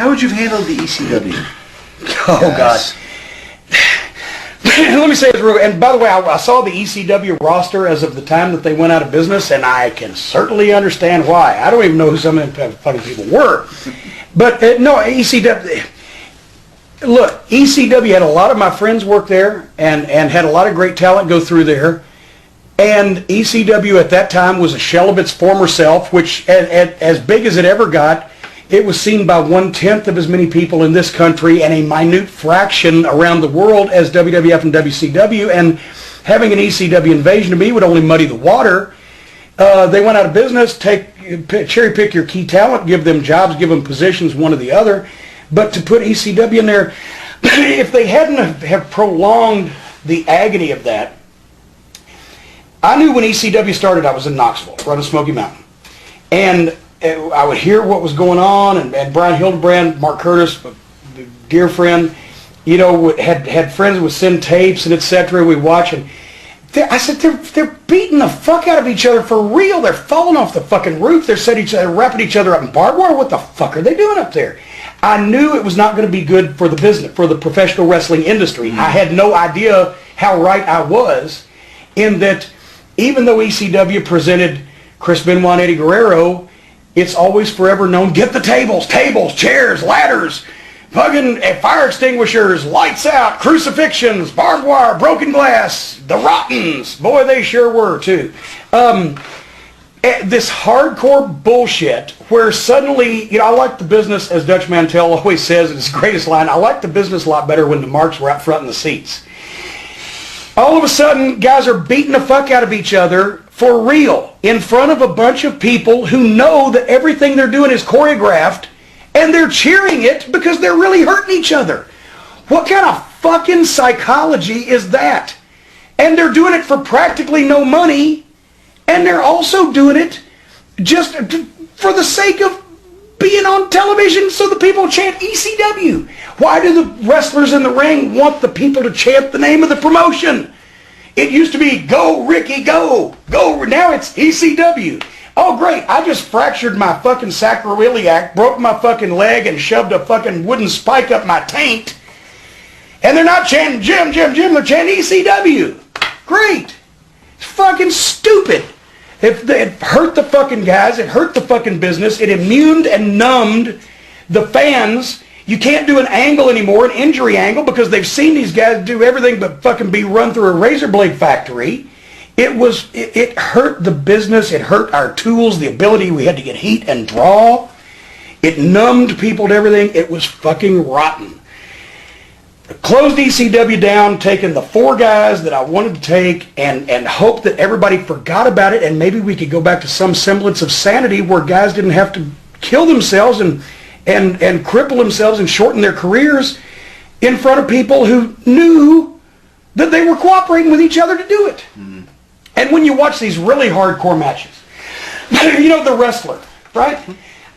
How would you have handled the ECW? Oh, God. Let me say this real quick. And by the way, I saw the ECW roster as of the time that they went out of business, and I can certainly understand why. I don't even know who some of them fucking people were. But no, ECW... Look, ECW had a lot of my friends work there and had a lot of great talent go through there. And ECW at that time was a shell of its former self, which as big as it ever got, it was seen by 1/10 of as many people in this country and a minute fraction around the world as WWF and WCW. And having an ECW invasion to me would only muddy the water. They went out of business, cherry pick your key talent, give them jobs, give them positions, one or the other. But to put ECW in there, if they hadn't have prolonged the agony of that, I knew when ECW started, I was in Knoxville, running Smoky Mountain. And I would hear what was going on, and Brian Hildebrand, Mark Curtis, a dear friend, you know, had friends would send tapes and etc. We'd watch, and I said, they're beating the fuck out of each other for real. They're falling off the fucking roof. They're setting each other, wrapping each other up in barbed wire. What the fuck are they doing up there? I knew it was not going to be good for the business, for the professional wrestling industry. Mm-hmm. I had no idea how right I was in that even though ECW presented Chris Benoit and Eddie Guerrero, it's always forever known, get the tables, chairs, ladders, fucking fire extinguishers, lights out, crucifixions, barbed wire, broken glass, the Rottens. Boy, they sure were too. This hardcore bullshit where suddenly, you know, I like the business, as Dutch Mantell always says in his greatest line, I like the business a lot better when the marks were out front in the seats. All of a sudden, guys are beating the fuck out of each other for real in front of a bunch of people who know that everything they're doing is choreographed, and they're cheering it because they're really hurting each other. What kind of fucking psychology is that? And they're doing it for practically no money. And they're also doing it just for the sake of being on television so the people chant ECW. Why do the wrestlers in the ring want the people to chant the name of the promotion? It used to be, go Ricky, go. Now it's ECW. Oh, great. I just fractured my fucking sacroiliac, broke my fucking leg, and shoved a fucking wooden spike up my taint. And they're not chanting Jim. They're chanting ECW. Great. It's fucking stupid. It hurt the fucking guys. It hurt the fucking business. It immuned and numbed the fans. You can't do an angle anymore, an injury angle, because they've seen these guys do everything but fucking be run through a razor blade factory. It hurt the business. It hurt our tools, the ability we had to get heat and draw. It numbed people to everything. It was fucking rotten. Closed ECW down, taking the 4 guys that I wanted to take and hope that everybody forgot about it, and maybe we could go back to some semblance of sanity where guys didn't have to kill themselves and cripple themselves and shorten their careers in front of people who knew that they were cooperating with each other to do it. Mm-hmm. And when you watch these really hardcore matches, you know, The Wrestler, right?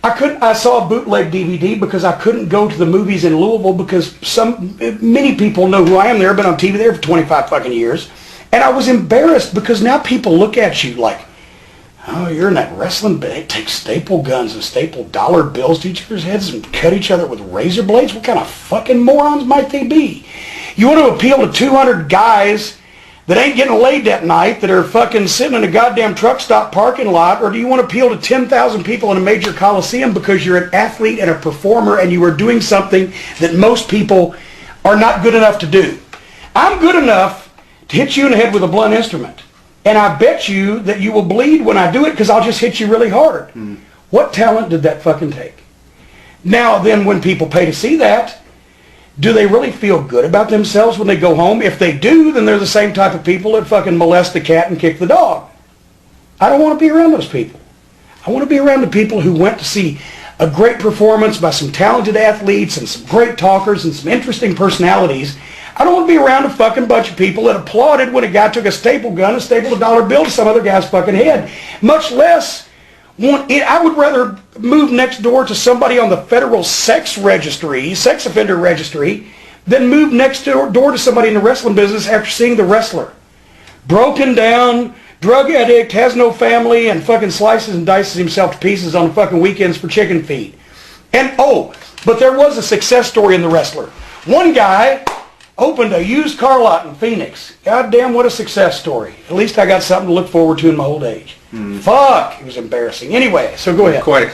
I saw a bootleg DVD because I couldn't go to the movies in Louisville because many people know who I am there. I've been on TV there for 25 fucking years. And I was embarrassed because now people look at you like, oh, you're in that wrestling, but they take staple guns and staple dollar bills to each other's heads and cut each other with razor blades? What kind of fucking morons might they be? You want to appeal to 200 guys that ain't getting laid that night, that are fucking sitting in a goddamn truck stop parking lot, or do you want to appeal to 10,000 people in a major coliseum because you're an athlete and a performer and you are doing something that most people are not good enough to do? I'm good enough to hit you in the head with a blunt instrument, and I bet you that you will bleed when I do it because I'll just hit you really hard. Mm. What talent did that fucking take? Now then, when people pay to see that, do they really feel good about themselves when they go home? If they do, then they're the same type of people that fucking molest the cat and kick the dog. I don't want to be around those people. I want to be around the people who went to see a great performance by some talented athletes and some great talkers and some interesting personalities. I don't want to be around a fucking bunch of people that applauded when a guy took a staple gun and stapled a dollar bill to some other guy's fucking head. Much less, I would rather move next door to somebody on the federal sex offender registry, than move next door to somebody in the wrestling business after seeing The Wrestler. Broken down, drug addict, has no family, and fucking slices and dices himself to pieces on the fucking weekends for chicken feed. And, oh, but there was a success story in The Wrestler. One guy opened a used car lot in Phoenix. God damn, what a success story. At least I got something to look forward to in my old age. Fuck, it was embarrassing. Anyway, so go ahead. Quite a